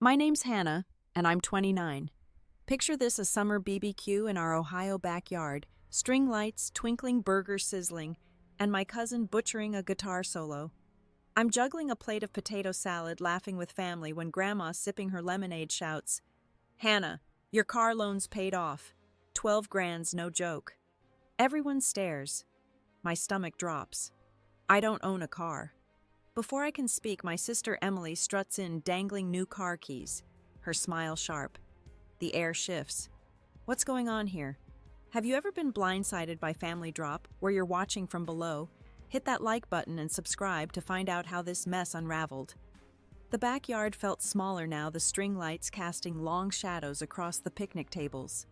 My name's Hannah, and I'm 29. Picture this: a summer BBQ in our Ohio backyard, string lights, twinkling burgers sizzling, and my cousin butchering a guitar solo. I'm juggling a plate of potato salad, laughing with family when Grandma, sipping her lemonade, shouts, "Hannah, your car loan's paid off. 12 grand's no joke." Everyone stares. My stomach drops. I don't own a car. Before I can speak, my sister Emily struts in, dangling new car keys, her smile sharp. The air shifts. What's going on here? Have you ever been blindsided by Family Drop, where you're watching from below? Hit that like button and subscribe to find out how this mess unraveled. The backyard felt smaller now, the string lights casting long shadows across the picnic tables.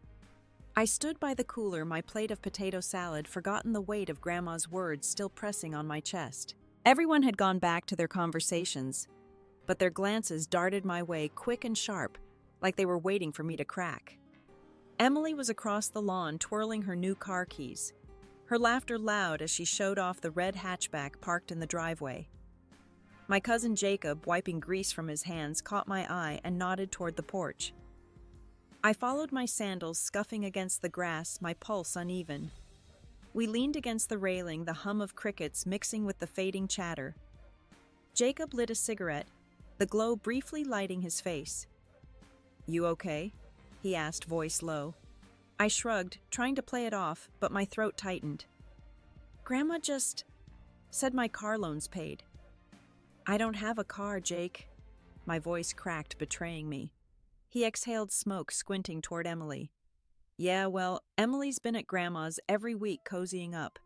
I stood by the cooler, my plate of potato salad, forgotten the weight of Grandma's words still pressing on my chest. Everyone had gone back to their conversations, but their glances darted my way quick and sharp, like they were waiting for me to crack. Emily was across the lawn, twirling her new car keys, her laughter loud as she showed off the red hatchback parked in the driveway. My cousin Jacob, wiping grease from his hands, caught my eye and nodded toward the porch. I followed, my sandals scuffing against the grass, my pulse uneven. We leaned against the railing, the hum of crickets mixing with the fading chatter. Jacob lit a cigarette, the glow briefly lighting his face. "You okay?" he asked, voice low. I shrugged, trying to play it off, but my throat tightened. "Grandma just said my car loan's paid." "I don't have a car, Jake." My voice cracked, betraying me. He exhaled smoke, squinting toward Emily. "Yeah, well, Emily's been at Grandma's every week cozying up.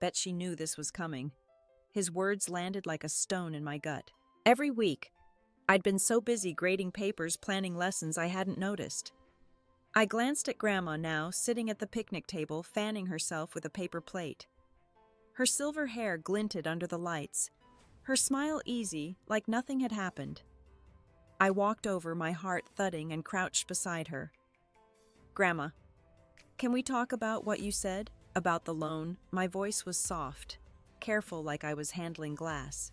Bet she knew this was coming." His words landed like a stone in my gut. Every week. I'd been so busy grading papers, planning lessons, I hadn't noticed. I glanced at Grandma now, sitting at the picnic table, fanning herself with a paper plate. Her silver hair glinted under the lights, her smile easy, like nothing had happened. I walked over, my heart thudding, and crouched beside her. "Grandma, can we talk about what you said? About the loan?" My voice was soft, careful, like I was handling glass.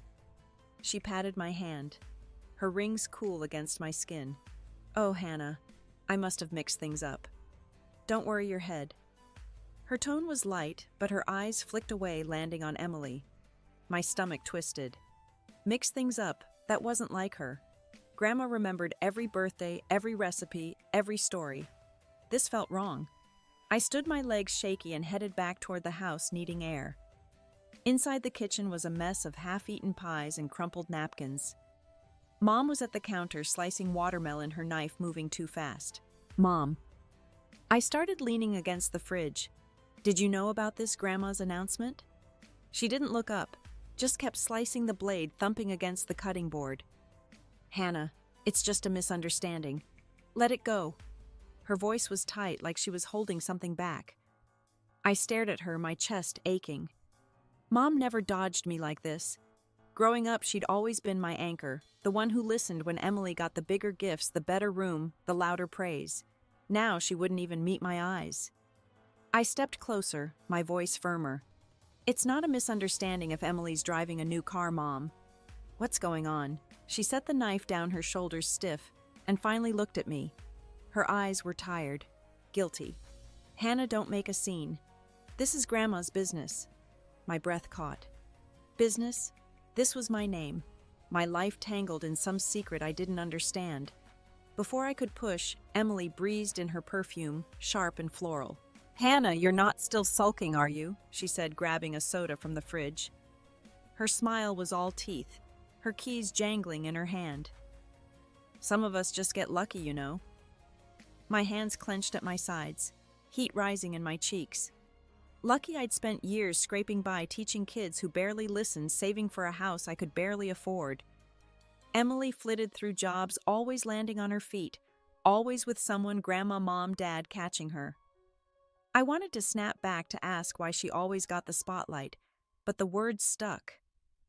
She patted my hand, her rings cool against my skin. "Oh, Hannah, I must have mixed things up. Don't worry your head." Her tone was light, but her eyes flicked away, landing on Emily. My stomach twisted. Mix things up, that wasn't like her. Grandma remembered every birthday, every recipe, every story. This felt wrong. I stood, my legs shaky, and headed back toward the house, needing air. Inside the kitchen was a mess of half-eaten pies and crumpled napkins. Mom was at the counter, slicing watermelon, her knife moving too fast. "Mom." I started, leaning against the fridge. "Did you know about this, Grandma's announcement?" She didn't look up, just kept slicing the blade, thumping against the cutting board. "Hannah, it's just a misunderstanding. Let it go." Her voice was tight, like she was holding something back. I stared at her, my chest aching. Mom never dodged me like this. Growing up, she'd always been my anchor, the one who listened when Emily got the bigger gifts, the better room, the louder praise. Now she wouldn't even meet my eyes. I stepped closer, my voice firmer. "It's not a misunderstanding if Emily's driving a new car, Mom." "What's going on?" She set the knife down, her shoulders stiff, and finally looked at me. Her eyes were tired, guilty. "Hannah, don't make a scene. This is Grandma's business." My breath caught. Business? This was my name, my life tangled in some secret I didn't understand. Before I could push, Emily breezed in, her perfume, sharp and floral. "Hannah, you're not still sulking, are you?" she said, grabbing a soda from the fridge. Her smile was all teeth, her keys jangling in her hand. "Some of us just get lucky, you know." My hands clenched at my sides, heat rising in my cheeks. Lucky I'd spent years scraping by, teaching kids who barely listened, saving for a house I could barely afford. Emily flitted through jobs, always landing on her feet, always with someone, Grandma, Mom, Dad, catching her. I wanted to snap back to ask why she always got the spotlight, but the words stuck.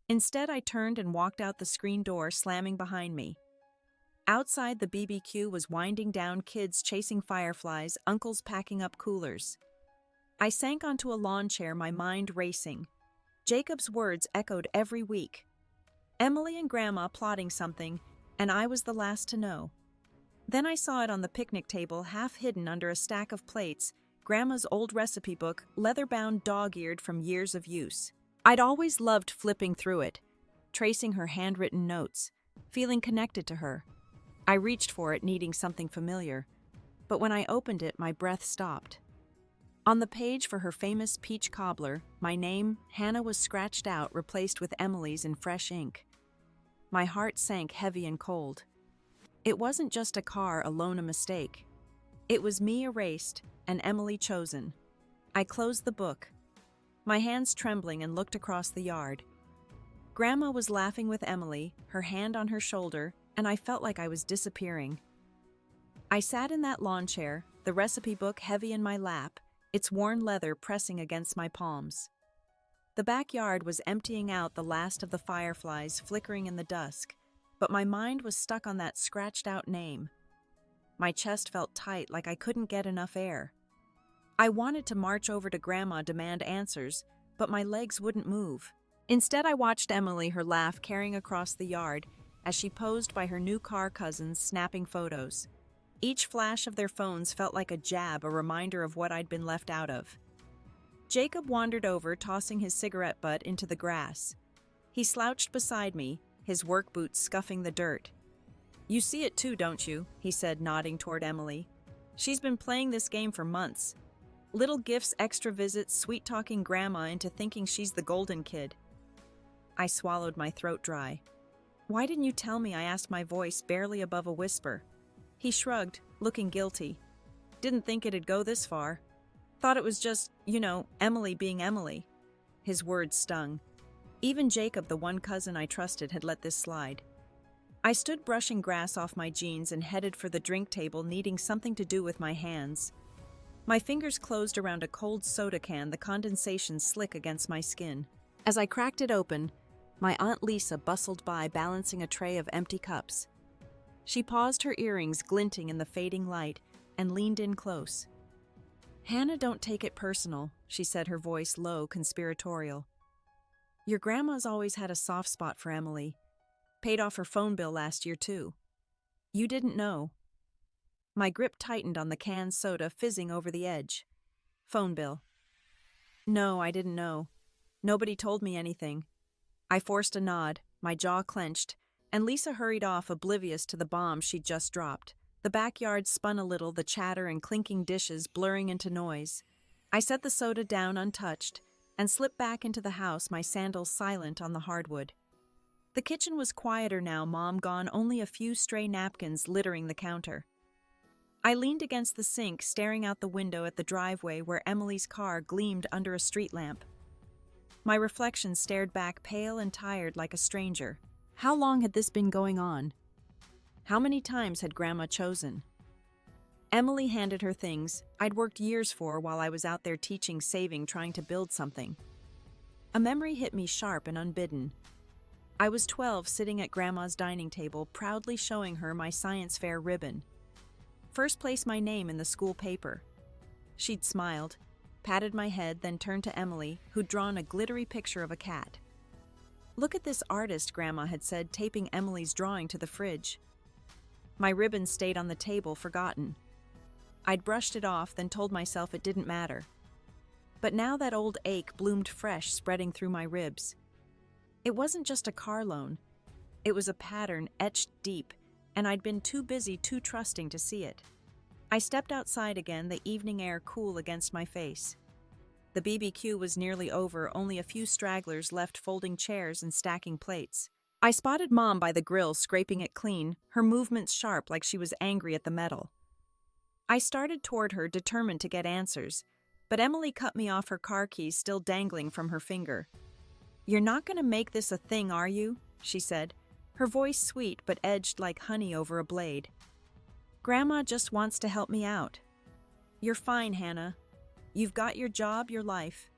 Instead, I turned and walked out the screen door, slamming behind me. Outside, the BBQ was winding down, kids chasing fireflies, uncles packing up coolers. I sank onto a lawn chair, my mind racing. Jacob's words echoed every week. Emily and Grandma plotting something, and I was the last to know. Then I saw it on the picnic table, half hidden under a stack of plates, Grandma's old recipe book, leather-bound, dog-eared from years of use. I'd always loved flipping through it, tracing her handwritten notes, feeling connected to her. I reached for it, needing something familiar, but when I opened it, my breath stopped. On the page for her famous peach cobbler, my name, Hannah, was scratched out, replaced with Emily's in fresh ink. My heart sank heavy and cold. It wasn't just a car alone, a mistake. It was me erased and Emily chosen. I closed the book, my hands trembling, and looked across the yard. Grandma was laughing with Emily, her hand on her shoulder, and I felt like I was disappearing. I sat in that lawn chair, the recipe book heavy in my lap, its worn leather pressing against my palms. The backyard was emptying out, the last of the fireflies flickering in the dusk, but my mind was stuck on that scratched-out name. My chest felt tight, like I couldn't get enough air. I wanted to march over to Grandma, demand answers, but my legs wouldn't move. Instead, I watched Emily, her laugh carrying across the yard, as she posed by her new car cousins, snapping photos. Each flash of their phones felt like a jab, a reminder of what I'd been left out of. Jacob wandered over, tossing his cigarette butt into the grass. He slouched beside me, his work boots scuffing the dirt. "You see it too, don't you?" he said, nodding toward Emily. "She's been playing this game for months. Little gifts, extra visits, sweet-talking Grandma into thinking she's the golden kid." I swallowed, my throat dry. "Why didn't you tell me?" I asked, my voice barely above a whisper. He shrugged, looking guilty. "Didn't think it'd go this far. Thought it was just, Emily being Emily." His words stung. Even Jacob, the one cousin I trusted, had let this slide. I stood brushing grass off my jeans and headed for the drink table, needing something to do with my hands. My fingers closed around a cold soda can, the condensation slick against my skin. As I cracked it open, my Aunt Lisa bustled by, balancing a tray of empty cups. She paused, her earrings glinting in the fading light, and leaned in close. "Hannah, don't take it personal," she said, her voice low, conspiratorial. "Your grandma's always had a soft spot for Emily. Paid off her phone bill last year, too. You didn't know." My grip tightened on the canned soda, fizzing over the edge. "Phone bill." "No, I didn't know. Nobody told me anything." I forced a nod, my jaw clenched, and Lisa hurried off, oblivious to the bomb she'd just dropped. The backyard spun a little, the chatter and clinking dishes blurring into noise. I set the soda down untouched and slipped back into the house, my sandals silent on the hardwood. The kitchen was quieter now, Mom gone, only a few stray napkins littering the counter. I leaned against the sink, staring out the window at the driveway where Emily's car gleamed under a street lamp. My reflection stared back, pale and tired, like a stranger. How long had this been going on? How many times had Grandma chosen? Emily handed her things I'd worked years for while I was out there teaching, saving, trying to build something. A memory hit me sharp and unbidden. I was 12, sitting at Grandma's dining table, proudly showing her my science fair ribbon. First place my name in the school paper. She'd smiled, patted my head, then turned to Emily, who'd drawn a glittery picture of a cat. "Look at this artist," Grandma had said, taping Emily's drawing to the fridge. My ribbon stayed on the table, forgotten. I'd brushed it off, then told myself it didn't matter. But now that old ache bloomed fresh, spreading through my ribs. It wasn't just a car loan. It was a pattern etched deep, and I'd been too busy, too trusting to see it. I stepped outside again, the evening air cool against my face. The BBQ was nearly over, only a few stragglers left, folding chairs and stacking plates. I spotted Mom by the grill, scraping it clean, her movements sharp, like she was angry at the metal. I started toward her, determined to get answers, but Emily cut me off, her car keys still dangling from her finger. "You're not going to make this a thing, are you?" she said, her voice sweet but edged like honey over a blade. "Grandma just wants to help me out." "You're fine, Hannah. You've got your job, your life."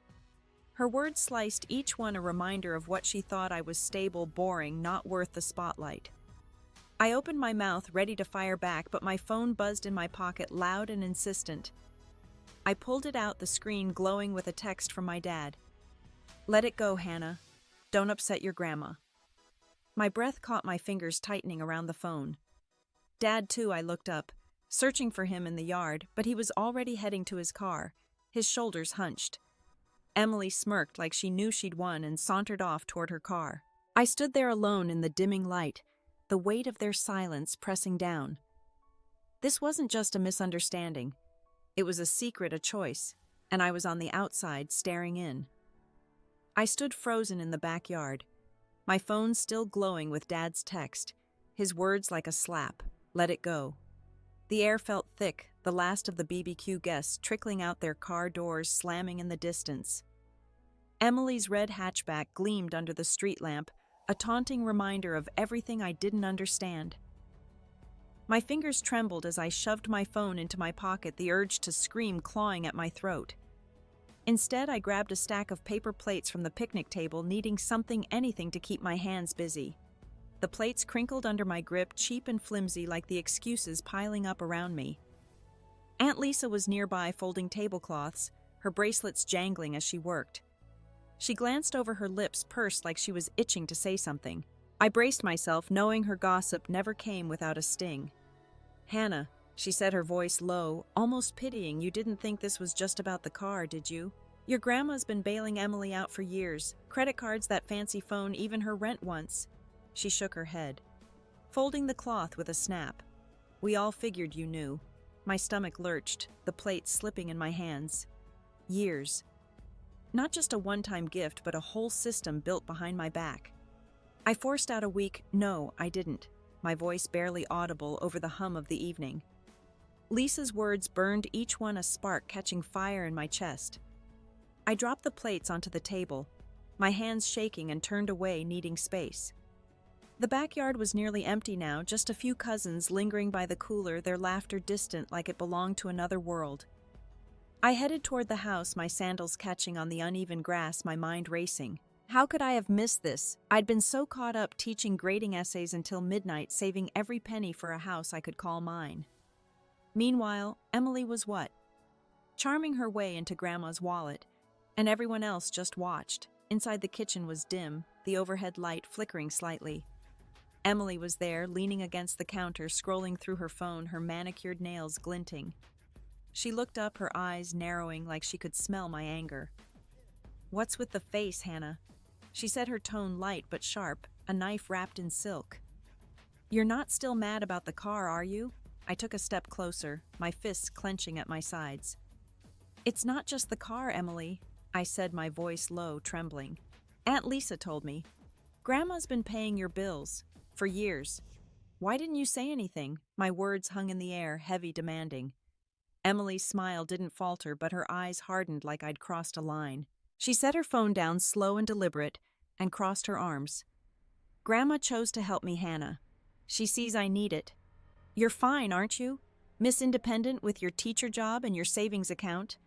Her words sliced, each one a reminder of what she thought I was: stable, boring, not worth the spotlight. I opened my mouth, ready to fire back, but my phone buzzed in my pocket, loud and insistent. I pulled it out, the screen glowing with a text from my dad. "Let it go, Hannah. Don't upset your grandma." My breath caught, my fingers tightening around the phone. Dad, too, I looked up, searching for him in the yard, but he was already heading to his car, his shoulders hunched. Emily smirked like she knew she'd won and sauntered off toward her car. I stood there alone in the dimming light, the weight of their silence pressing down. This wasn't just a misunderstanding. It was a secret, a choice, and I was on the outside staring in. I stood frozen in the backyard, my phone still glowing with Dad's text, his words like a slap, "Let it go." The air felt thick, the last of the BBQ guests trickling out, their car doors slamming in the distance. Emily's red hatchback gleamed under the street lamp, a taunting reminder of everything I didn't understand. My fingers trembled as I shoved my phone into my pocket, the urge to scream clawing at my throat. Instead, I grabbed a stack of paper plates from the picnic table, needing something, anything to keep my hands busy. The plates crinkled under my grip, cheap and flimsy like the excuses piling up around me. Aunt Lisa was nearby folding tablecloths, her bracelets jangling as she worked. She glanced over, her lips pursed like she was itching to say something. I braced myself, knowing her gossip never came without a sting. "Hannah," she said, her voice low, almost pitying, "you didn't think this was just about the car, did you? Your grandma's been bailing Emily out for years. Credit cards, that fancy phone, even her rent once." She shook her head, folding the cloth with a snap. "We all figured you knew." My stomach lurched, the plate slipping in my hands. Years. Not just a one-time gift, but a whole system built behind my back. I forced out a weak, "No, I didn't," my voice barely audible over the hum of the evening. Lisa's words burned, each one a spark catching fire in my chest. I dropped the plates onto the table, my hands shaking, and turned away, needing space. The backyard was nearly empty now, just a few cousins lingering by the cooler, their laughter distant like it belonged to another world. I headed toward the house, my sandals catching on the uneven grass, my mind racing. How could I have missed this? I'd been so caught up teaching grading essays until midnight, saving every penny for a house I could call mine. Meanwhile, Emily was what? Charming her way into Grandma's wallet, and everyone else just watched. Inside, the kitchen was dim, the overhead light flickering slightly. Emily was there, leaning against the counter, scrolling through her phone, her manicured nails glinting. She looked up, her eyes narrowing like she could smell my anger. "What's with the face, Hannah?" She said, her tone light but sharp, a knife wrapped in silk. "You're not still mad about the car, are you?" I took a step closer, my fists clenching at my sides. "It's not just the car, Emily," I said, my voice low, trembling. "Aunt Lisa told me. Grandma's been paying your bills. For years. Why didn't you say anything?" My words hung in the air, heavy, demanding. Emily's smile didn't falter, but her eyes hardened like I'd crossed a line. She set her phone down, slow and deliberate, and crossed her arms. "Grandma chose to help me, Hannah. She sees I need it. You're fine, aren't you? Miss Independent with your teacher job and your savings account?"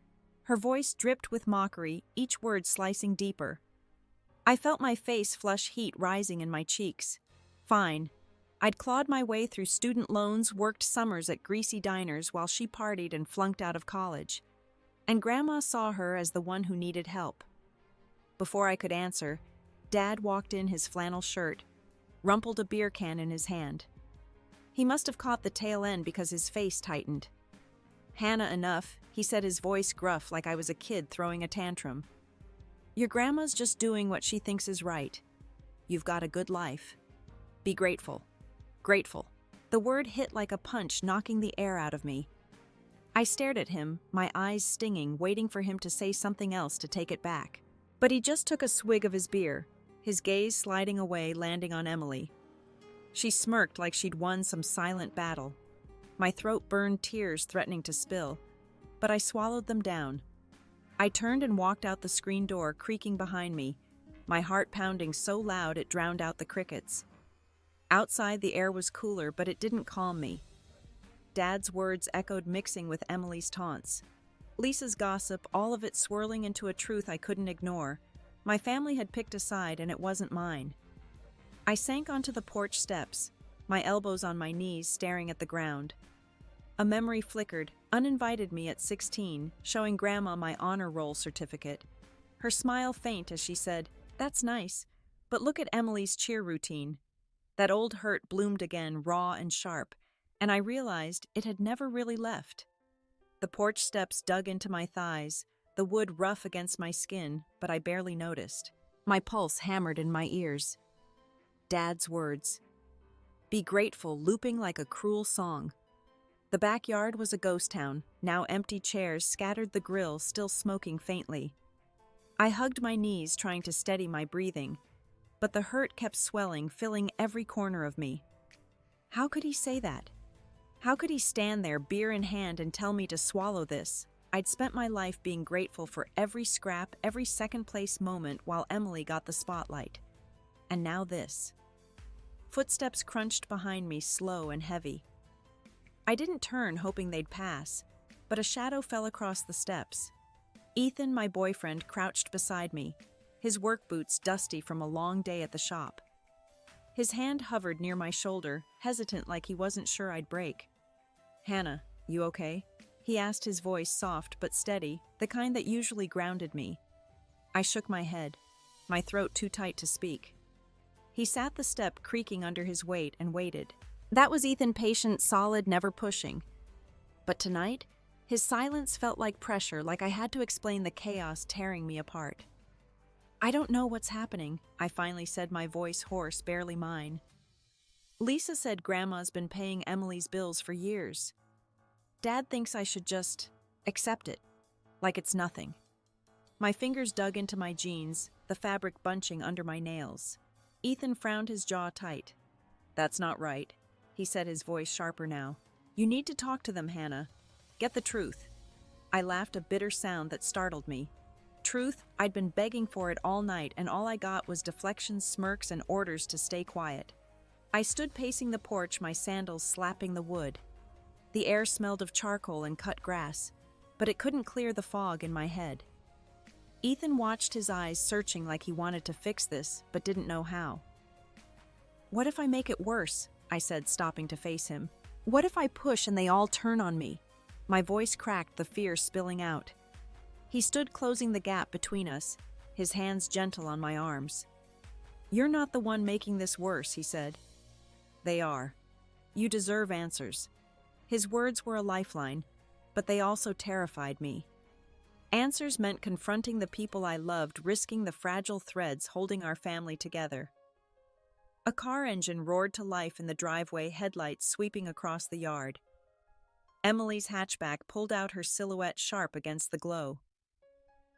Her voice dripped with mockery, each word slicing deeper. I felt my face flush, heat rising in my cheeks. Fine. I'd clawed my way through student loans, worked summers at greasy diners while she partied and flunked out of college. And Grandma saw her as the one who needed help. Before I could answer, Dad walked in, his flannel shirt, rumpled a beer can in his hand. He must have caught the tail end because his face tightened. "Hannah, enough," he said, his voice gruff like I was a kid throwing a tantrum. "Your grandma's just doing what she thinks is right. You've got a good life. Be grateful." Grateful. The word hit like a punch, knocking the air out of me. I stared at him, my eyes stinging, waiting for him to say something else to take it back. But he just took a swig of his beer, his gaze sliding away, landing on Emily. She smirked like she'd won some silent battle. My throat burned, tears threatening to spill, but I swallowed them down. I turned and walked out, the screen door creaking behind me, my heart pounding so loud it drowned out the crickets. Outside, the air was cooler, but it didn't calm me. Dad's words echoed, mixing with Emily's taunts. Lisa's gossip, all of it swirling into a truth I couldn't ignore. My family had picked a side, and it wasn't mine. I sank onto the porch steps, my elbows on my knees, staring at the ground. A memory flickered, uninvited me at 16, showing Grandma my honor roll certificate. Her smile faint as she said, "That's nice, but look at Emily's cheer routine." That old hurt bloomed again, raw and sharp, and I realized it had never really left. The porch steps dug into my thighs, the wood rough against my skin, but I barely noticed. My pulse hammered in my ears. Dad's words. Be grateful, looping like a cruel song. The backyard was a ghost town. Now empty chairs scattered the grill, still smoking faintly. I hugged my knees, trying to steady my breathing, but the hurt kept swelling, filling every corner of me. How could he say that? How could he stand there, beer in hand, and tell me to swallow this? I'd spent my life being grateful for every scrap, every second-place moment while Emily got the spotlight. And now this. Footsteps crunched behind me, slow and heavy. I didn't turn, hoping they'd pass, but a shadow fell across the steps. Ethan, my boyfriend, crouched beside me, his work boots dusty from a long day at the shop. His hand hovered near my shoulder, hesitant like he wasn't sure I'd break. Hannah, you okay? He asked, his voice soft but steady, the kind that usually grounded me. I shook my head, my throat too tight to speak. He sat the step, creaking under his weight, and waited. That was Ethan, patient, solid, never pushing. But tonight, his silence felt like pressure, like I had to explain the chaos tearing me apart. I don't know what's happening, I finally said, my voice hoarse, barely mine. Lisa said Grandma's been paying Emily's bills for years. Dad thinks I should just accept it, like it's nothing. My fingers dug into my jeans, the fabric bunching under my nails. Ethan frowned, his jaw tight. That's not right, he said, his voice sharper now. You need to talk to them, Hannah. Get the truth. I laughed, a bitter sound that startled me. Truth? I'd been begging for it all night, and all I got was deflections, smirks, and orders to stay quiet. I stood pacing the porch, my sandals slapping the wood. The air smelled of charcoal and cut grass, but it couldn't clear the fog in my head. Ethan watched, his eyes searching like he wanted to fix this, but didn't know how. What if I make it worse? I said, stopping to face him. What if I push and they all turn on me? My voice cracked, the fear spilling out. He stood, closing the gap between us, his hands gentle on my arms. You're not the one making this worse, he said. They are. You deserve answers. His words were a lifeline, but they also terrified me. Answers meant confronting the people I loved, risking the fragile threads holding our family together. A car engine roared to life in the driveway, headlights sweeping across the yard. Emily's hatchback pulled out, her silhouette sharp against the glow.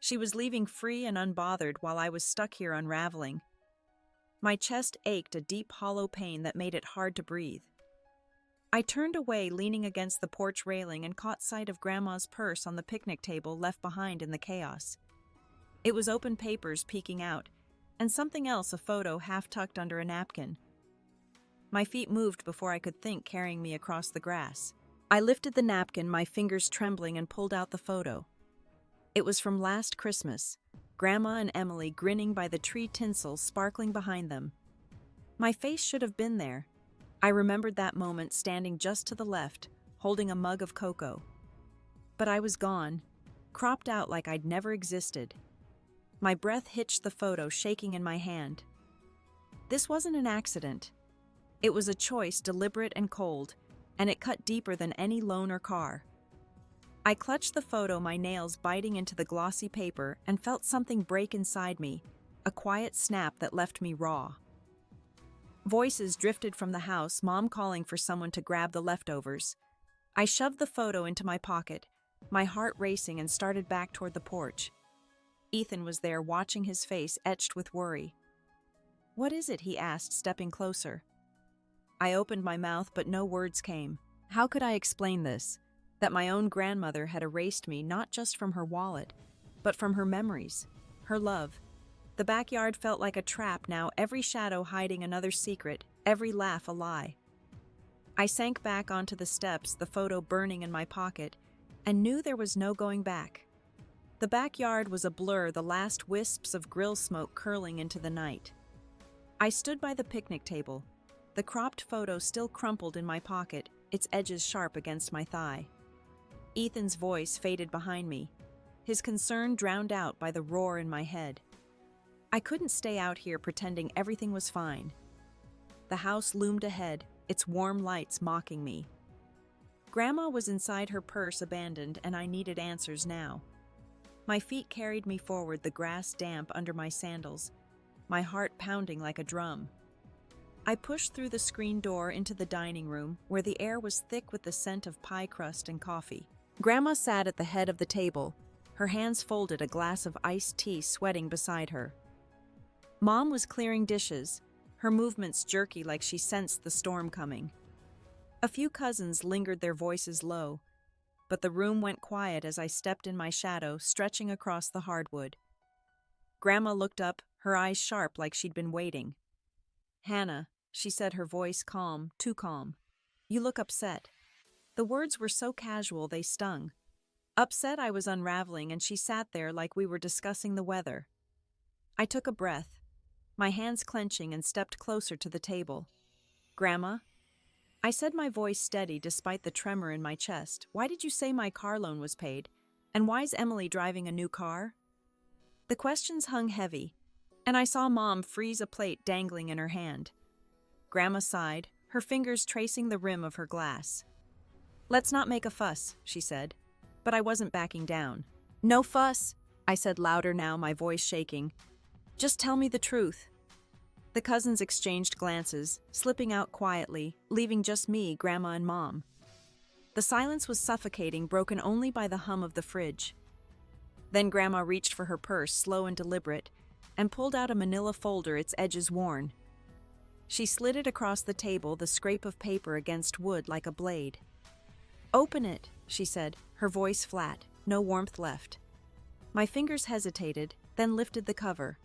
She was leaving free and unbothered while I was stuck here unraveling. My chest ached, a deep hollow pain that made it hard to breathe. I turned away, leaning against the porch railing, and caught sight of Grandma's purse on the picnic table, left behind in the chaos. It was open papers peeking out, and something else, a photo half tucked under a napkin. My feet moved before I could think, carrying me across the grass. I lifted the napkin, my fingers trembling, and pulled out the photo. It was from last Christmas, Grandma and Emily grinning by the tree, tinsel sparkling behind them. My face should have been there. I remembered that moment, standing just to the left, holding a mug of cocoa. But I was gone, cropped out like I'd never existed. My breath hitched the photo, shaking in my hand. This wasn't an accident. It was a choice, deliberate and cold, and it cut deeper than any loan or car. I clutched the photo, my nails biting into the glossy paper, and felt something break inside me, a quiet snap that left me raw. Voices drifted from the house, Mom calling for someone to grab the leftovers. I shoved the photo into my pocket, my heart racing, and started back toward the porch. Ethan was there, watching, his face etched with worry. What is it? He asked, stepping closer. I opened my mouth, but no words came. How could I explain this? That my own grandmother had erased me, not just from her wallet, but from her memories, her love. The backyard felt like a trap now, every shadow hiding another secret, every laugh a lie. I sank back onto the steps, the photo burning in my pocket, and knew there was no going back. The backyard was a blur, the last wisps of grill smoke curling into the night. I stood by the picnic table, the cropped photo still crumpled in my pocket, its edges sharp against my thigh. Ethan's voice faded behind me, his concern drowned out by the roar in my head. I couldn't stay out here pretending everything was fine. The house loomed ahead, its warm lights mocking me. Grandma was inside her purse abandoned, and I needed answers now. My feet carried me forward, the grass damp under my sandals, my heart pounding like a drum. I pushed through the screen door into the dining room, where the air was thick with the scent of pie crust and coffee. Grandma sat at the head of the table, her hands folded, a glass of iced tea sweating beside her. Mom was clearing dishes, her movements jerky like she sensed the storm coming. A few cousins lingered, their voices low, but the room went quiet as I stepped in my shadow, stretching across the hardwood. Grandma looked up, her eyes sharp like she'd been waiting. "Hannah," she said, her voice calm, too calm. "You look upset." The words were so casual they stung. Upset I was unraveling, and she sat there like we were discussing the weather. I took a breath, my hands clenching, and stepped closer to the table. "Grandma?" I said, my voice steady despite the tremor in my chest. "Why did you say my car loan was paid? And why's Emily driving a new car?" The questions hung heavy, and I saw Mom freeze a plate dangling in her hand. Grandma sighed, her fingers tracing the rim of her glass. "Let's not make a fuss," she said, but I wasn't backing down. "No fuss," I said louder now, my voice shaking. "Just tell me the truth." The cousins exchanged glances, slipping out quietly, leaving just me, Grandma, and Mom. The silence was suffocating, broken only by the hum of the fridge. Then Grandma reached for her purse, slow and deliberate, and pulled out a manila folder, its edges worn. She slid it across the table, the scrape of paper against wood like a blade. "Open it," she said, her voice flat, no warmth left. My fingers hesitated, then lifted the cover.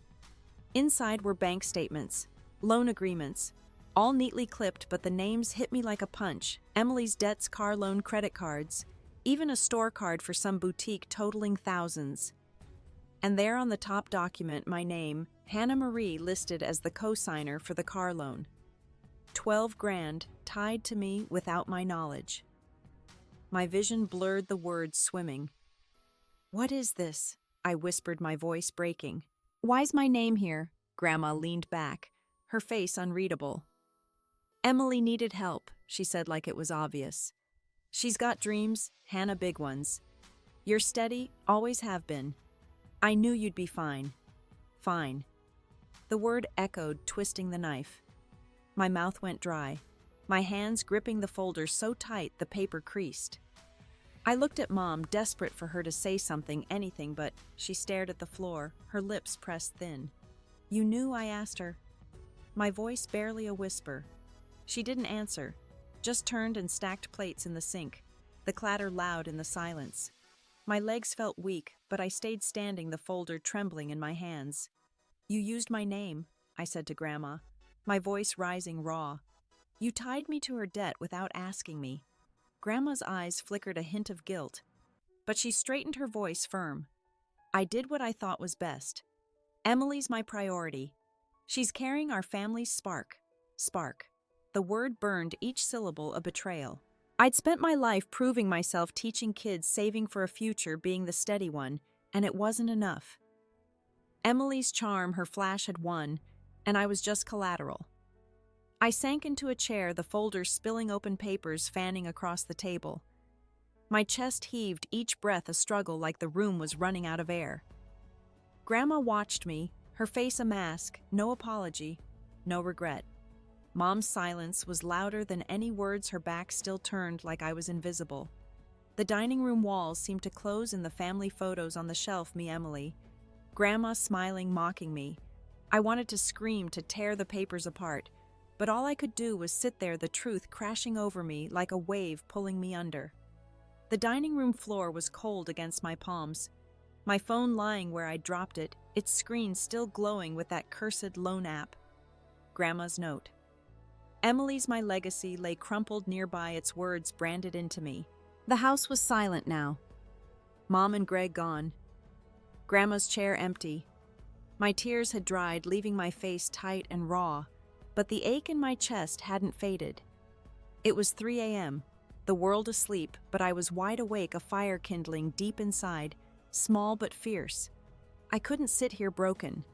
Inside were bank statements, loan agreements, all neatly clipped, but the names hit me like a punch. Emily's debts, car loan, credit cards, even a store card for some boutique totaling thousands. And there on the top document, my name, Hannah Marie, listed as the co-signer for the car loan. 12 grand tied to me without my knowledge. My vision blurred, the words swimming. "What is this?" I whispered, my voice breaking. "Why's my name here?" Grandma leaned back, her face unreadable. "Emily needed help," she said like it was obvious. "She's got dreams, Hannah, big ones. You're steady, always have been. I knew you'd be fine." "Fine." The word echoed, twisting the knife. My mouth went dry, my hands gripping the folder so tight the paper creased. I looked at Mom, desperate for her to say something, anything, but she stared at the floor, her lips pressed thin. "You knew?" I asked her. My voice barely a whisper. She didn't answer, just turned and stacked plates in the sink, the clatter loud in the silence. My legs felt weak, but I stayed standing, the folder trembling in my hands. "You used my name," I said to Grandma, my voice rising raw. "You tied me to her debt without asking me." Grandma's eyes flickered a hint of guilt, but she straightened, her voice firm. "I did what I thought was best. Emily's my priority. She's carrying our family's spark." Spark. The word burned, each syllable a betrayal. I'd spent my life proving myself, teaching kids, saving for a future, being the steady one, and it wasn't enough. Emily's charm, her flash had won, and I was just collateral. I sank into a chair, the folder spilling open papers fanning across the table. My chest heaved, each breath a struggle, like the room was running out of air. Grandma watched me, her face a mask, no apology, no regret. Mom's silence was louder than any words, her back still turned like I was invisible. The dining room walls seemed to close in, the family photos on the shelf, me, Emily. Grandma smiling, mocking me. I wanted to scream, to tear the papers apart, but all I could do was sit there, the truth crashing over me like a wave pulling me under. The dining room floor was cold against my palms, my phone lying where I'd dropped it, its screen still glowing with that cursed loan app. Grandma's note. "Emily's my legacy," lay crumpled nearby, its words branded into me. The house was silent now. Mom and Greg gone. Grandma's chair empty. My tears had dried, leaving my face tight and raw, but the ache in my chest hadn't faded. It was 3 a.m., the world asleep, but I was wide awake, a fire kindling deep inside, small but fierce. I couldn't sit here broken.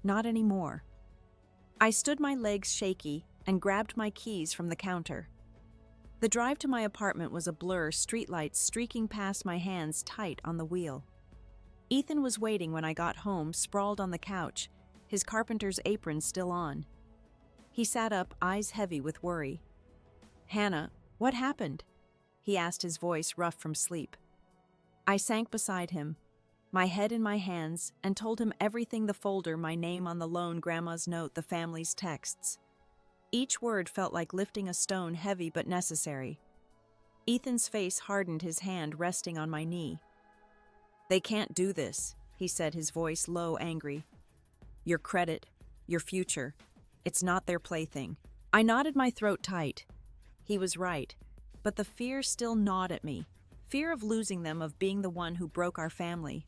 Not anymore. I stood, my legs shaky, and grabbed my keys from the counter. The drive to my apartment was a blur, streetlights streaking past my hands tight on the wheel. Ethan was waiting when I got home, sprawled on the couch, his carpenter's apron still on. He sat up, eyes heavy with worry. "Hannah, what happened?" he asked, his voice rough from sleep. I sank beside him, my head in my hands, and told him everything: the folder, my name on the loan, Grandma's note, the family's texts. Each word felt like lifting a stone, heavy but necessary. Ethan's face hardened, his hand resting on my knee. "They can't do this," he said, his voice low, angry. "Your credit, your future, it's not their plaything." I nodded, my throat tight. He was right, but the fear still gnawed at me. Fear of losing them, of being the one who broke our family.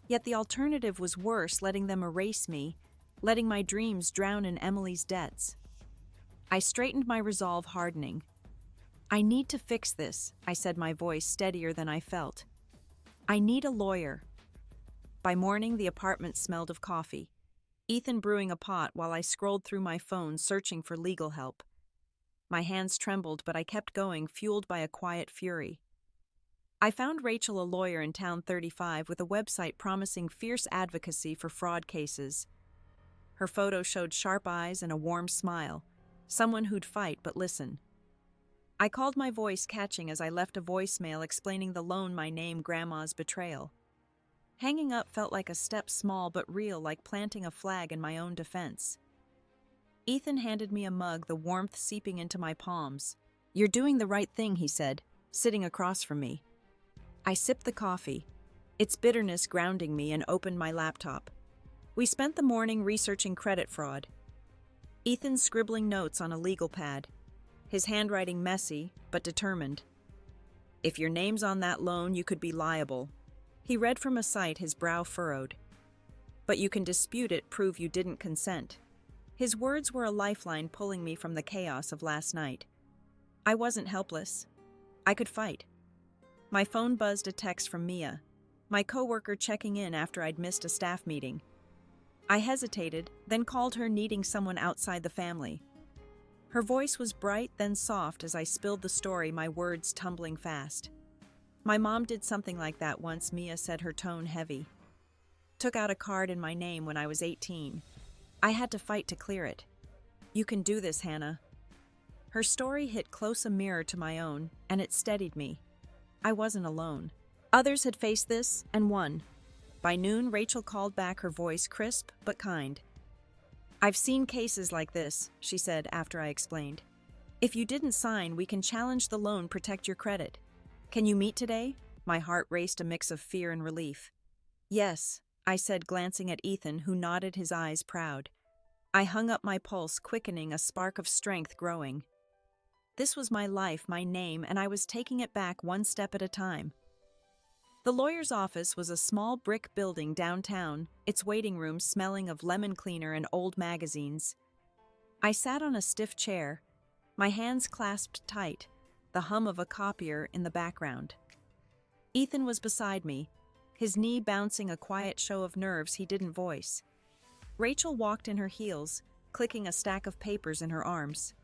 Yet the alternative was worse, letting them erase me, letting my dreams drown in Emily's debts. I straightened, my resolve hardening. "I need to fix this," I said, my voice steadier than I felt. "I need a lawyer." By morning, the apartment smelled of coffee, Ethan brewing a pot while I scrolled through my phone searching for legal help. My hands trembled, but I kept going, fueled by a quiet fury. I found Rachel, a lawyer in Town 35, with a website promising fierce advocacy for fraud cases. Her photo showed sharp eyes and a warm smile, someone who'd fight but listen. I called, my voice catching as I left a voicemail explaining the loan, my name, Grandma's betrayal. Hanging up felt like a step, small but real, like planting a flag in my own defense. Ethan handed me a mug, the warmth seeping into my palms. "You're doing the right thing," he said, sitting across from me. I sipped the coffee, its bitterness grounding me, and opened my laptop. We spent the morning researching credit fraud. Ethan scribbling notes on a legal pad, his handwriting messy but determined. "If your name's on that loan, you could be liable." He read from a site, his brow furrowed. "But you can dispute it, prove you didn't consent." His words were a lifeline, pulling me from the chaos of last night. I wasn't helpless. I could fight. My phone buzzed, a text from Mia, my coworker, checking in after I'd missed a staff meeting. I hesitated, then called her, needing someone outside the family. Her voice was bright, then soft as I spilled the story, my words tumbling fast. "My mom did something like that once," Mia said, her tone heavy. "Took out a card in my name when I was 18. I had to fight to clear it. You can do this, Hannah." Her story hit close, a mirror to my own, and it steadied me. I wasn't alone. Others had faced this and won. By noon, Rachel called back, her voice crisp but kind. "I've seen cases like this," she said after I explained. "If you didn't sign, we can challenge the loan, protect your credit. Can you meet today?" My heart raced, a mix of fear and relief. "Yes," I said, glancing at Ethan, who nodded, his eyes proud. I hung up, my pulse quickening, a spark of strength growing. This was my life, my name, and I was taking it back one step at a time. The lawyer's office was a small brick building downtown, its waiting room smelling of lemon cleaner and old magazines. I sat on a stiff chair, my hands clasped tight, the hum of a copier in the background. Ethan was beside me, his knee bouncing, a quiet show of nerves he didn't voice. Rachel walked in her heels, clicking a stack of papers in her arms.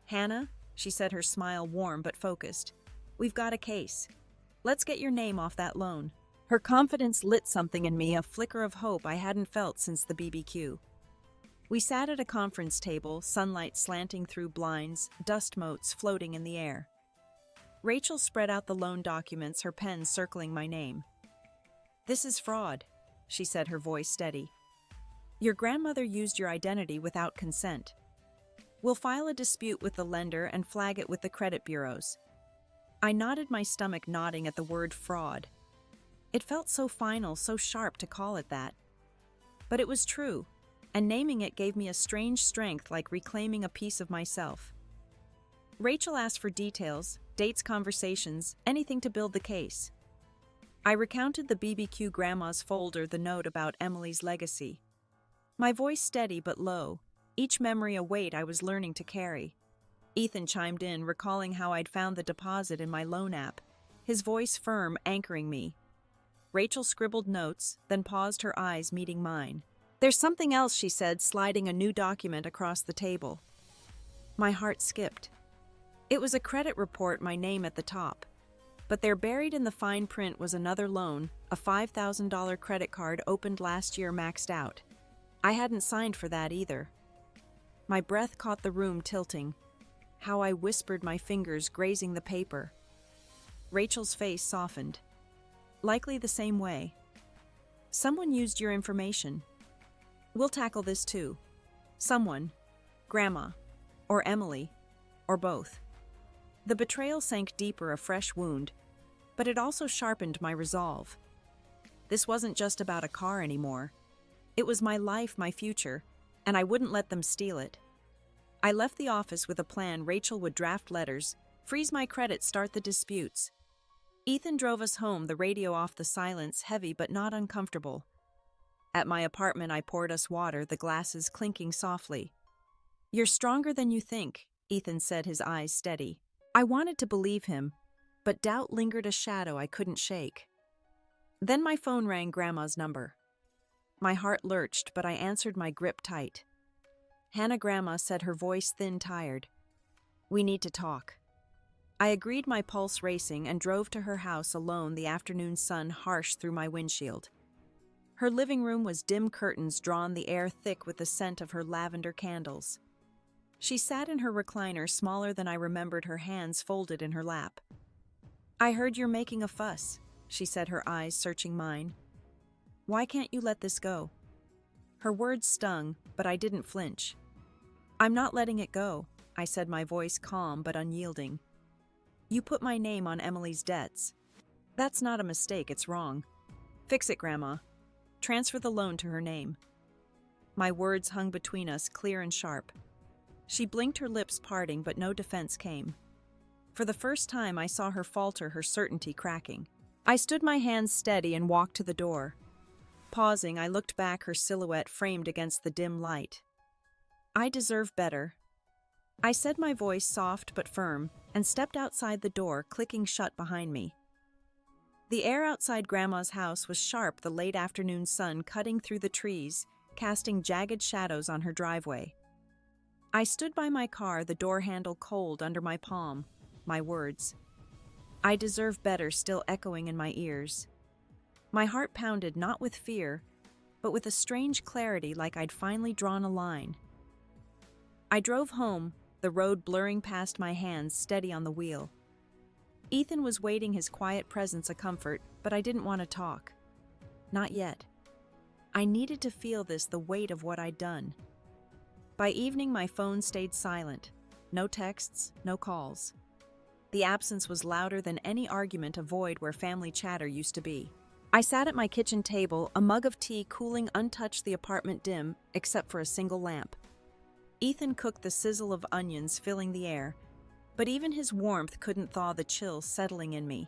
"Hannah," she said, her smile warm but focused, "we've got a case. Let's get your name off that loan." Her confidence lit something in me, a flicker of hope I hadn't felt since the BBQ. We sat at a conference table, sunlight slanting through blinds, dust motes floating in the air. Rachel spread out the loan documents, her pen circling my name. "This is fraud," she said, her voice steady. "Your grandmother used your identity without consent. We'll file a dispute with the lender and flag it with the credit bureaus." I nodded, my stomach nodding at the word fraud. It felt so final, so sharp to call it that. But it was true, and naming it gave me a strange strength, like reclaiming a piece of myself. Rachel asked for details, dates, conversations, anything to build the case. I recounted the BBQ, Grandma's folder, the note about Emily's legacy. My voice steady but low, each memory a weight I was learning to carry. Ethan chimed in, recalling how I'd found the deposit in my loan app, his voice firm, anchoring me. Rachel scribbled notes, then paused, her eyes meeting mine. "There's something else," she said, sliding a new document across the table. My heart skipped. It was a credit report, my name at the top. But there buried in the fine print was another loan, a $5,000 credit card opened last year maxed out. I hadn't signed for that either. My breath caught the room tilting. How I whispered, my fingers grazing the paper. Rachel's face softened. Likely the same way. Someone used your information. We'll tackle this too. Someone. Grandma. Or Emily. Or both. The betrayal sank deeper, a fresh wound, but it also sharpened my resolve. This wasn't just about a car anymore. It was my life, my future, and I wouldn't let them steal it. I left the office with a plan. Rachel would draft letters, freeze my credit, start the disputes. Ethan drove us home, the radio off, the silence heavy but not uncomfortable. At my apartment, I poured us water, the glasses clinking softly. "You're stronger than you think," Ethan said, his eyes steady. I wanted to believe him, but doubt lingered, a shadow I couldn't shake. Then my phone rang, Grandma's number. My heart lurched, but I answered, my grip tight. "Hannah," Grandma said, her voice thin, tired. "We need to talk." I agreed, my pulse racing, and drove to her house alone, the afternoon sun harsh through my windshield. Her living room was dim, curtains drawn, the air thick with the scent of her lavender candles. She sat in her recliner, smaller than I remembered, her hands folded in her lap. "I heard you're making a fuss," she said, her eyes searching mine. "Why can't you let this go?" Her words stung, but I didn't flinch. "I'm not letting it go," I said, my voice calm but unyielding. "You put my name on Emily's debts. That's not a mistake, it's wrong. Fix it, Grandma. Transfer the loan to her name." My words hung between us, clear and sharp. She blinked, her lips parting, but no defense came. For the first time, I saw her falter, her certainty cracking. I stood, my hands steady, and walked to the door. Pausing, I looked back, her silhouette framed against the dim light. "I deserve better," I said, my voice soft but firm, and stepped outside the door, clicking shut behind me. The air outside Grandma's house was sharp, the late afternoon sun cutting through the trees, casting jagged shadows on her driveway. I stood by my car, the door handle cold under my palm, my words, "I deserve better," still echoing in my ears. My heart pounded, not with fear, but with a strange clarity, like I'd finally drawn a line. I drove home, the road blurring past my hands, steady on the wheel. Ethan was waiting, his quiet presence a comfort, but I didn't want to talk. Not yet. I needed to feel this, the weight of what I'd done. By evening, my phone stayed silent. No texts, no calls. The absence was louder than any argument, a void where family chatter used to be. I sat at my kitchen table, a mug of tea cooling untouched, the apartment dim, except for a single lamp. Ethan cooked, the sizzle of onions filling the air, but even his warmth couldn't thaw the chill settling in me.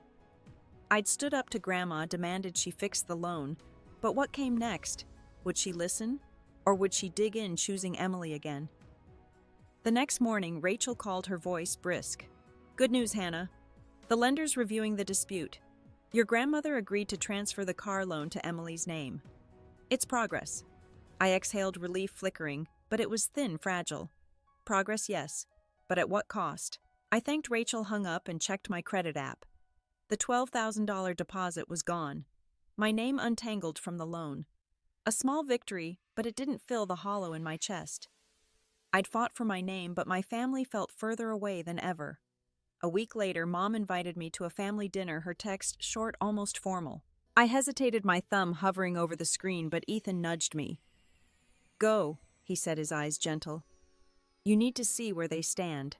I'd stood up to Grandma, demanded she fix the loan, but what came next? Would she listen? Or would she dig in, choosing Emily again? The next morning, Rachel called, her voice brisk. "Good news, Hannah. The lender's reviewing the dispute. Your grandmother agreed to transfer the car loan to Emily's name. It's progress." I exhaled, relief flickering, but it was thin, fragile. Progress, yes, but at what cost? I thanked Rachel, hung up, and checked my credit app. The $12,000 deposit was gone. My name untangled from the loan. A small victory, but it didn't fill the hollow in my chest. I'd fought for my name, but my family felt further away than ever. A week later, Mom invited me to a family dinner, her text short, almost formal. I hesitated, my thumb hovering over the screen, but Ethan nudged me. "Go," he said, his eyes gentle. "You need to see where they stand."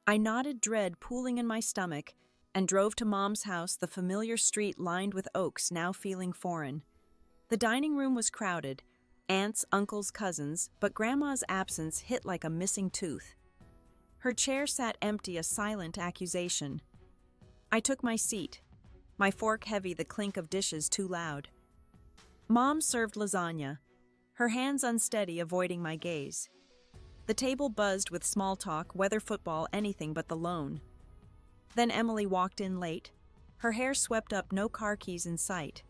I nodded, dread pooling in my stomach, and drove to Mom's house, the familiar street lined with oaks, now feeling foreign. The dining room was crowded, aunts, uncles, cousins, but Grandma's absence hit like a missing tooth. Her chair sat empty, a silent accusation. I took my seat, my fork heavy, the clink of dishes too loud. Mom served lasagna, her hands unsteady, avoiding my gaze. The table buzzed with small talk, weather, football, anything but the loan. Then Emily walked in late, her hair swept up, no car keys in sight.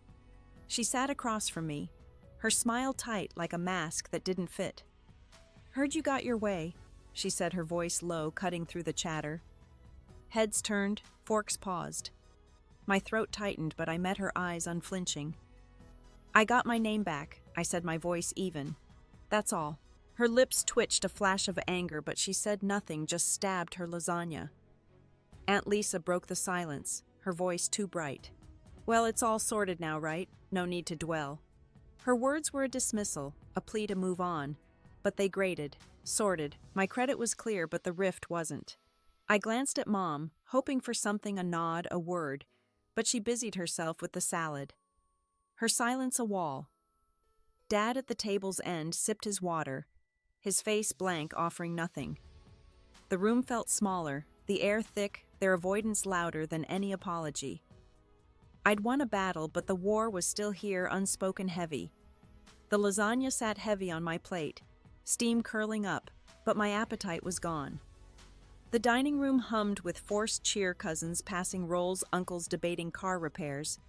She sat across from me, her smile tight like a mask that didn't fit. "Heard you got your way," she said, her voice low, cutting through the chatter. Heads turned, forks paused. My throat tightened, but I met her eyes unflinching. "I got my name back," I said, my voice even. "That's all." Her lips twitched a flash of anger, but she said nothing, just stabbed her lasagna. Aunt Lisa broke the silence, her voice too bright. "Well, it's all sorted now, right? No need to dwell." Her words were a dismissal, a plea to move on, but they grated, sorted. My credit was clear, but the rift wasn't. I glanced at Mom, hoping for something, a nod, a word, but she busied herself with the salad. Her silence a wall. Dad at the table's end sipped his water, his face blank, offering nothing. The room felt smaller, the air thick, their avoidance louder than any apology. I'd won a battle, but the war was still here, unspoken, heavy. The lasagna sat heavy on my plate, steam curling up, but my appetite was gone. The dining room hummed with forced cheer, cousins passing rolls, uncles debating car repairs,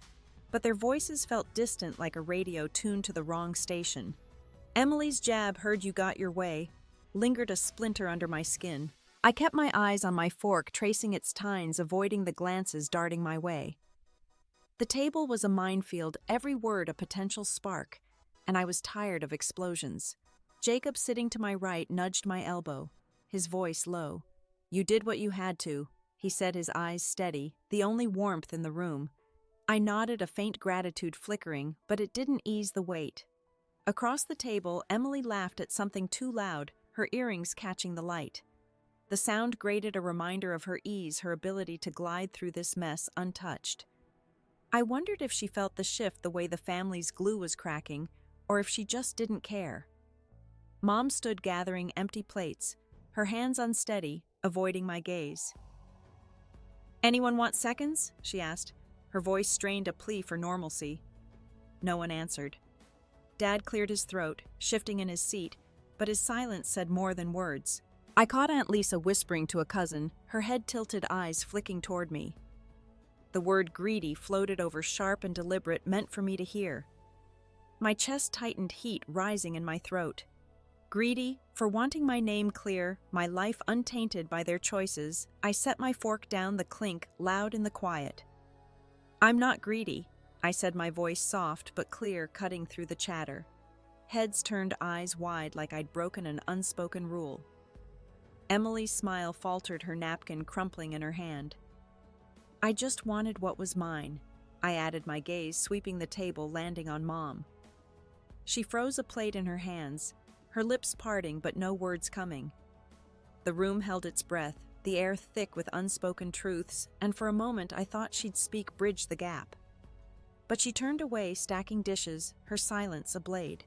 but their voices felt distant, like a radio tuned to the wrong station. Emily's jab, "Heard you got your way," lingered a splinter under my skin. I kept my eyes on my fork, tracing its tines, avoiding the glances darting my way. The table was a minefield, every word a potential spark, and I was tired of explosions. Jacob, sitting to my right, nudged my elbow, his voice low. "You did what you had to," he said, his eyes steady, the only warmth in the room. I nodded, a faint gratitude flickering, but it didn't ease the weight. Across the table, Emily laughed at something too loud, her earrings catching the light. The sound grated, a reminder of her ease, her ability to glide through this mess untouched. I wondered if she felt the shift the way the family's glue was cracking, or if she just didn't care. Mom stood gathering empty plates, her hands unsteady, avoiding my gaze. "Anyone want seconds?" she asked, her voice strained, a plea for normalcy. No one answered. Dad cleared his throat, shifting in his seat, but his silence said more than words. I caught Aunt Lisa whispering to a cousin, her head tilted, eyes flicking toward me. The word greedy floated over, sharp and deliberate, meant for me to hear. My chest tightened, heat rising in my throat. Greedy, for wanting my name clear, my life untainted by their choices. I set my fork down, the clink loud in the quiet. "I'm not greedy," I said, my voice soft but clear, cutting through the chatter. Heads turned, eyes wide, like I'd broken an unspoken rule. Emily's smile faltered, her napkin crumpling in her hand. "I just wanted what was mine," I added, my gaze sweeping the table, landing on Mom. She froze, a plate in her hands, her lips parting but no words coming. The room held its breath, the air thick with unspoken truths, and for a moment I thought she'd speak, bridge the gap. But she turned away, stacking dishes, her silence a blade.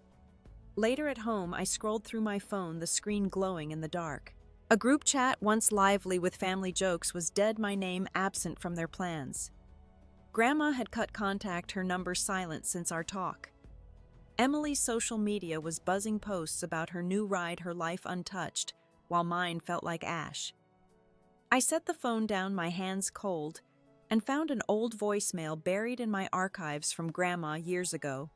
Later at home, I scrolled through my phone, the screen glowing in the dark. A group chat, once lively with family jokes, was dead, my name absent from their plans. Grandma had cut contact, her number silent since our talk. Emily's social media was buzzing posts about her new ride, her life untouched, while mine felt like ash. I set the phone down, my hands cold, and found an old voicemail buried in my archives from Grandma years ago.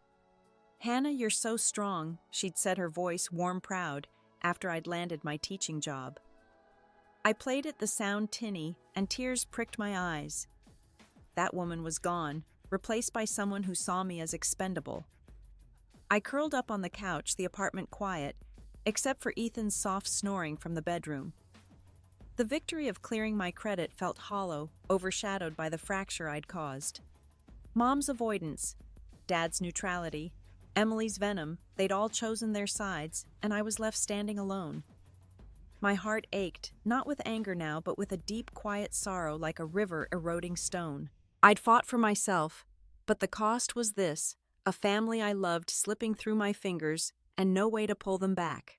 "Hannah, you're so strong," she'd said, her voice warm, proud, after I'd landed my teaching job. I played it, the sound tinny, and tears pricked my eyes. That woman was gone, replaced by someone who saw me as expendable. I curled up on the couch, the apartment quiet, except for Ethan's soft snoring from the bedroom. The victory of clearing my credit felt hollow, overshadowed by the fracture I'd caused. Mom's avoidance, Dad's neutrality, Emily's venom, they'd all chosen their sides, and I was left standing alone. My heart ached, not with anger now, but with a deep, quiet sorrow, like a river eroding stone. I'd fought for myself, but the cost was this, a family I loved slipping through my fingers, and no way to pull them back.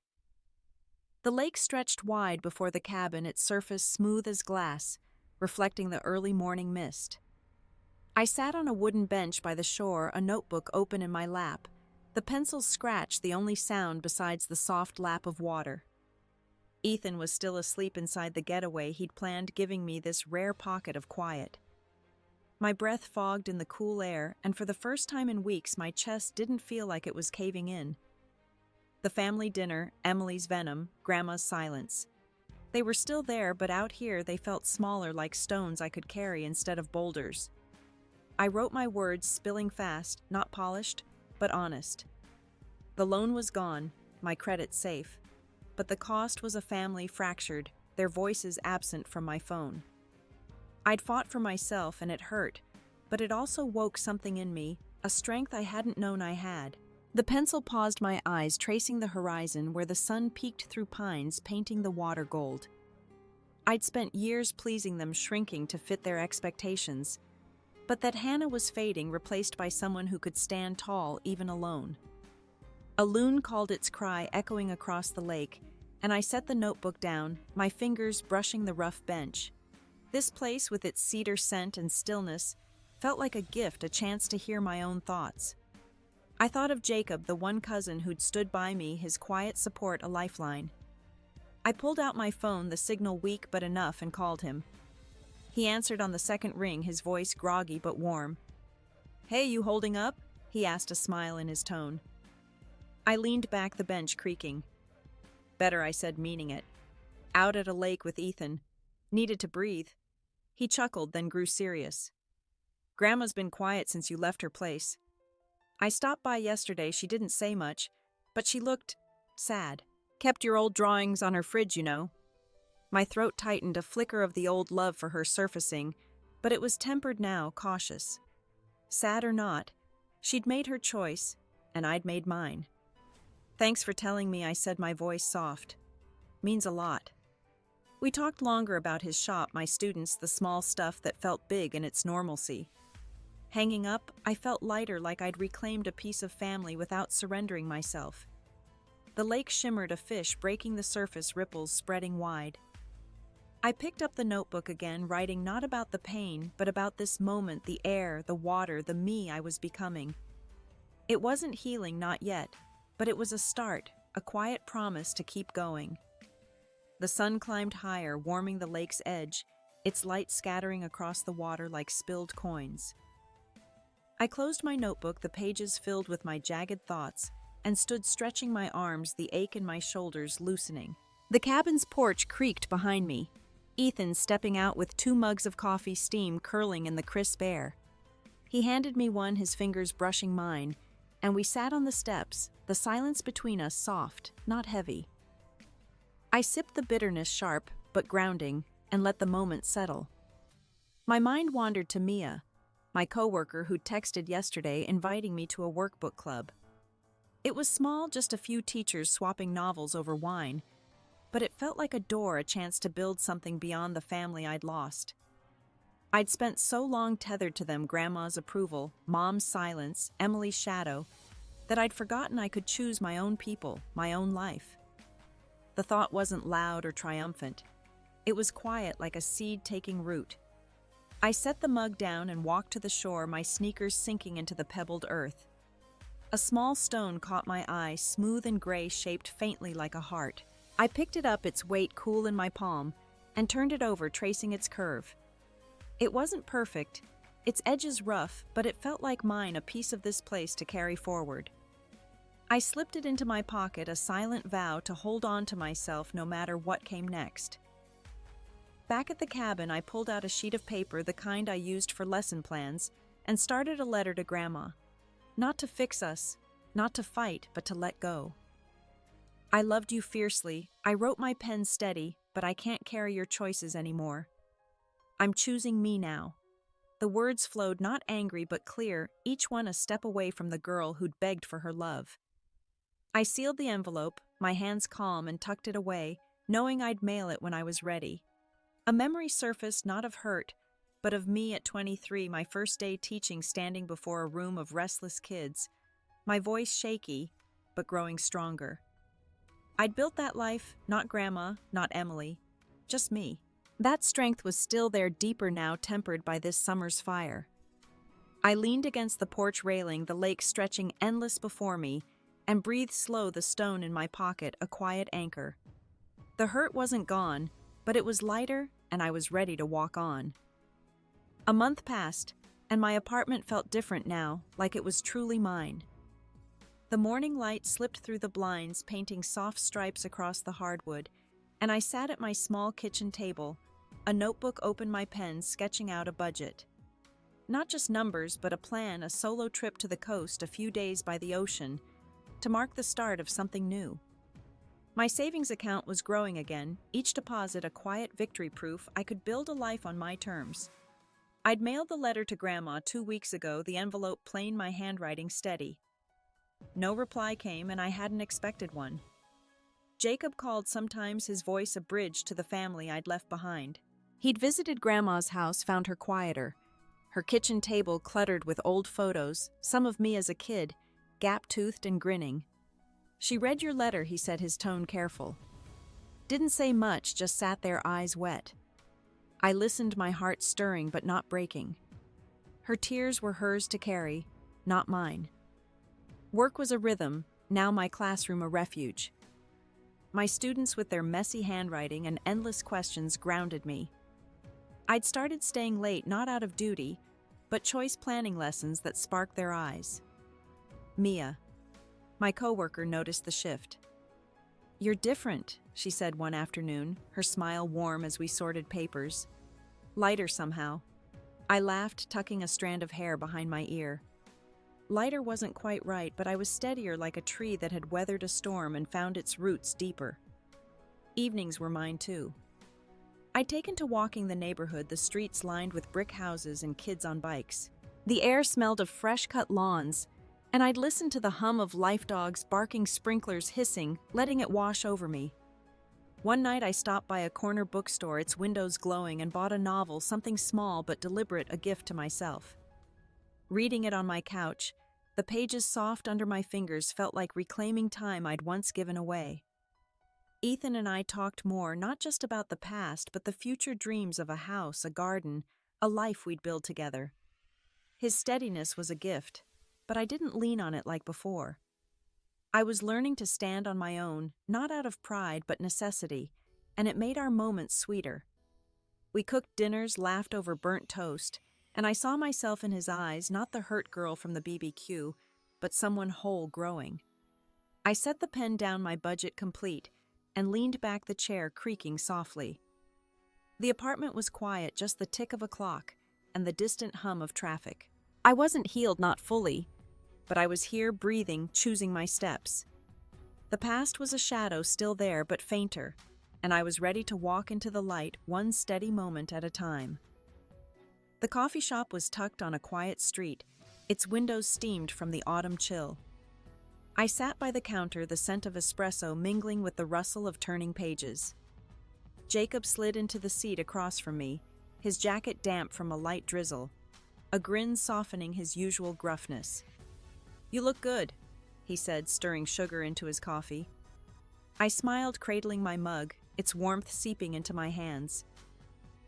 The lake stretched wide before the cabin, its surface smooth as glass, reflecting the early morning mist. I sat on a wooden bench by the shore, a notebook open in my lap, the pencils scratched, the only sound besides the soft lap of water. Ethan was still asleep inside the getaway he'd planned, giving me this rare pocket of quiet. My breath fogged in the cool air, and for the first time in weeks my chest didn't feel like it was caving in. The family dinner, Emily's venom, Grandma's silence. They were still there, but out here they felt smaller, like stones I could carry instead of boulders. I wrote my words, spilling fast, not polished, but honest. The loan was gone, my credit safe, but the cost was a family fractured, their voices absent from my phone. I'd fought for myself and it hurt, but it also woke something in me, a strength I hadn't known I had. The pencil paused my eyes, tracing the horizon where the sun peeked through pines, painting the water gold. I'd spent years pleasing them, shrinking to fit their expectations, but that Hannah was fading, replaced by someone who could stand tall even alone. A loon called its cry, echoing across the lake, and I set the notebook down, my fingers brushing the rough bench. This place, with its cedar scent and stillness, felt like a gift, a chance to hear my own thoughts. I thought of Jacob, the one cousin who'd stood by me, his quiet support a lifeline. I pulled out my phone, the signal weak but enough, and called him. He answered on the second ring, his voice groggy but warm. "Hey, you holding up?" he asked, a smile in his tone. I leaned back, the bench creaking. "Better," I said, meaning it. "Out at a lake with Ethan. Needed to breathe." He chuckled, then grew serious. "Grandma's been quiet since you left her place. I stopped by yesterday, she didn't say much, but she looked sad. Kept your old drawings on her fridge, you know." My throat tightened, a flicker of the old love for her surfacing, but it was tempered now, cautious. Sad or not, she'd made her choice, and I'd made mine. "Thanks for telling me," I said, my voice soft. "Means a lot." We talked longer about his shop, my students, the small stuff that felt big in its normalcy. Hanging up, I felt lighter, like I'd reclaimed a piece of family without surrendering myself. The lake shimmered, a fish breaking the surface, ripples spreading wide. I picked up the notebook again, writing not about the pain, but about this moment, the air, the water, the me I was becoming. It wasn't healing, not yet, but it was a start, a quiet promise to keep going. The sun climbed higher, warming the lake's edge, its light scattering across the water like spilled coins. I closed my notebook, the pages filled with my jagged thoughts, and stood stretching my arms, the ache in my shoulders loosening. The cabin's porch creaked behind me, Ethan stepping out with 2 mugs of coffee, steam curling in the crisp air. He handed me one, his fingers brushing mine, and we sat on the steps, the silence between us soft, not heavy. I sipped the bitterness, sharp but grounding, and let the moment settle. My mind wandered to Mia, my coworker who'd texted yesterday inviting me to a workbook club. It was small, just a few teachers swapping novels over wine, but it felt like a door, a chance to build something beyond the family I'd lost. I'd spent so long tethered to them, Grandma's approval, Mom's silence, Emily's shadow, that I'd forgotten I could choose my own people, my own life. The thought wasn't loud or triumphant. It was quiet, like a seed taking root. I set the mug down and walked to the shore, my sneakers sinking into the pebbled earth. A small stone caught my eye, smooth and gray, shaped faintly like a heart. I picked it up, its weight cool in my palm, and turned it over, tracing its curve. It wasn't perfect, its edges rough, but it felt like mine, a piece of this place to carry forward. I slipped it into my pocket, a silent vow to hold on to myself no matter what came next. Back at the cabin, I pulled out a sheet of paper, the kind I used for lesson plans, and started a letter to Grandma. Not to fix us, not to fight, but to let go. "I loved you fiercely. I wrote, my pen steady, but I can't carry your choices anymore. I'm choosing me now." The words flowed, not angry but clear, each one a step away from the girl who'd begged for her love. I sealed the envelope, my hands calm, and tucked it away, knowing I'd mail it when I was ready. A memory surfaced, not of hurt, but of me at 23, my first day teaching, standing before a room of restless kids, my voice shaky, but growing stronger. I'd built that life, not Grandma, not Emily, just me. That strength was still there, deeper now, tempered by this summer's fire. I leaned against the porch railing, the lake stretching endless before me, and breathed slow, the stone in my pocket, a quiet anchor. The hurt wasn't gone, but it was lighter, and I was ready to walk on. A month passed, and my apartment felt different now, like it was truly mine. The morning light slipped through the blinds, painting soft stripes across the hardwood, and I sat at my small kitchen table, a notebook open, my pen sketching out a budget. Not just numbers, but a plan, a solo trip to the coast, a few days by the ocean, to mark the start of something new. My savings account was growing again, each deposit a quiet victory, proof I could build a life on my terms. I'd mailed the letter to Grandma 2 weeks ago, the envelope plain, my handwriting steady. No reply came, and I hadn't expected one. Jacob called, sometimes his voice a bridge to the family I'd left behind. He'd visited Grandma's house, found her quieter, her kitchen table cluttered with old photos, some of me as a kid, gap-toothed and grinning. "She read your letter," he said, his tone careful. Didn't say much, just sat there, eyes wet. I listened, my heart stirring but not breaking. Her tears were hers to carry, not mine. Work was a rhythm, now my classroom a refuge. My students with their messy handwriting and endless questions grounded me. I'd started staying late, not out of duty, but choice planning lessons that sparked their eyes. Mia, my coworker, noticed the shift. "You're different," she said one afternoon, her smile warm as we sorted papers. Lighter somehow. I laughed, tucking a strand of hair behind my ear. Lighter wasn't quite right, but I was steadier, like a tree that had weathered a storm and found its roots deeper. Evenings were mine too. I'd taken to walking the neighborhood, the streets lined with brick houses and kids on bikes. The air smelled of fresh-cut lawns, and I'd listened to the hum of life dogs barking, sprinklers hissing, letting it wash over me. One night I stopped by a corner bookstore, its windows glowing, and bought a novel, something small but deliberate, a gift to myself. Reading it on my couch, the pages soft under my fingers, felt like reclaiming time I'd once given away. Ethan and I talked more, not just about the past, but the future, dreams of a house, a garden, a life we'd build together. His steadiness was a gift, but I didn't lean on it like before. I was learning to stand on my own, not out of pride, but necessity, and it made our moments sweeter. We cooked dinners, laughed over burnt toast, and I saw myself in his eyes, not the hurt girl from the BBQ, but someone whole, growing. I set the pen down, my budget complete, and leaned back, the chair creaking softly. The apartment was quiet, just the tick of a clock and the distant hum of traffic. I wasn't healed, not fully, but I was here, breathing, choosing my steps. The past was a shadow, still there, but fainter, and I was ready to walk into the light, one steady moment at a time. The coffee shop was tucked on a quiet street, its windows steamed from the autumn chill. I sat by the counter, the scent of espresso mingling with the rustle of turning pages. Jacob slid into the seat across from me, his jacket damp from a light drizzle, a grin softening his usual gruffness. "You look good," he said, stirring sugar into his coffee. I smiled, cradling my mug, its warmth seeping into my hands.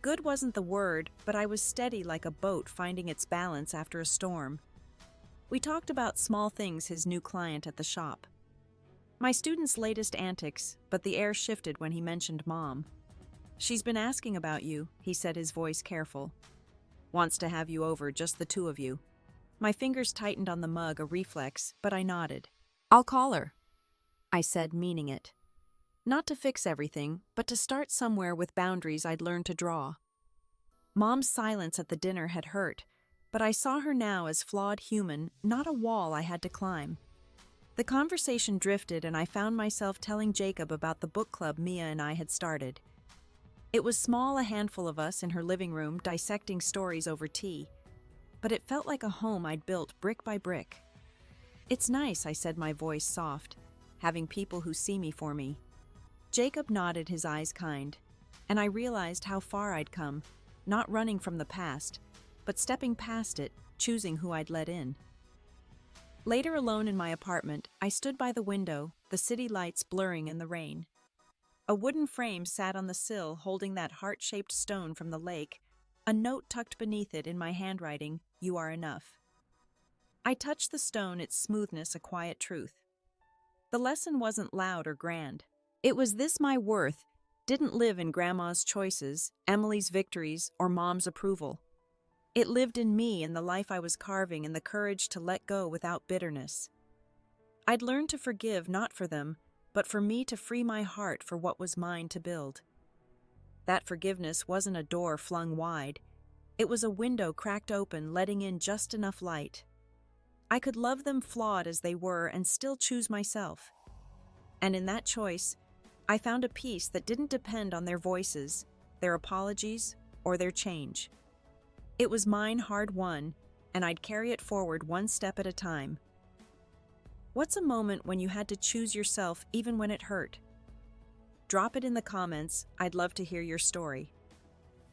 Good wasn't the word, but I was steady, like a boat finding its balance after a storm. We talked about small things, his new client at the shop, my students' latest antics, but the air shifted when he mentioned Mom. "She's been asking about you," he said, his voice careful. "Wants to have you over, just the two of you." My fingers tightened on the mug, a reflex, but I nodded. "I'll call her," I said, meaning it. Not to fix everything, but to start somewhere with boundaries I'd learned to draw. Mom's silence at the dinner had hurt, but I saw her now as flawed human, not a wall I had to climb. The conversation drifted, and I found myself telling Jacob about the book club Mia and I had started. It was small, a handful of us in her living room, dissecting stories over tea, but it felt like a home I'd built brick by brick. "It's nice," I said, my voice soft, "having people who see me for me." Jacob nodded, his eyes kind, and I realized how far I'd come, not running from the past, but stepping past it, choosing who I'd let in. Later, alone in my apartment, I stood by the window, the city lights blurring in the rain. A wooden frame sat on the sill, holding that heart-shaped stone from the lake, a note tucked beneath it in my handwriting, "You are enough." I touched the stone, its smoothness a quiet truth. The lesson wasn't loud or grand. It was this: my worth didn't live in Grandma's choices, Emily's victories, or Mom's approval. It lived in me, in the life I was carving, and the courage to let go without bitterness. I'd learned to forgive, not for them, but for me to free my heart for what was mine to build. That forgiveness wasn't a door flung wide. It was a window cracked open, letting in just enough light. I could love them flawed as they were and still choose myself. And in that choice, I found a peace that didn't depend on their voices, their apologies, or their change. It was mine hard-won, and I'd carry it forward one step at a time. What's a moment when you had to choose yourself even when it hurt? Drop it in the comments. I'd love to hear your story.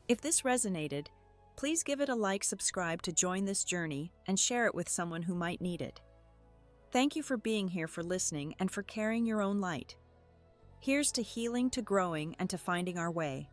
If this resonated, please give it a like, subscribe to join this journey, and share it with someone who might need it. Thank you for being here, for listening, and for carrying your own light. Here's to healing, to growing, and to finding our way.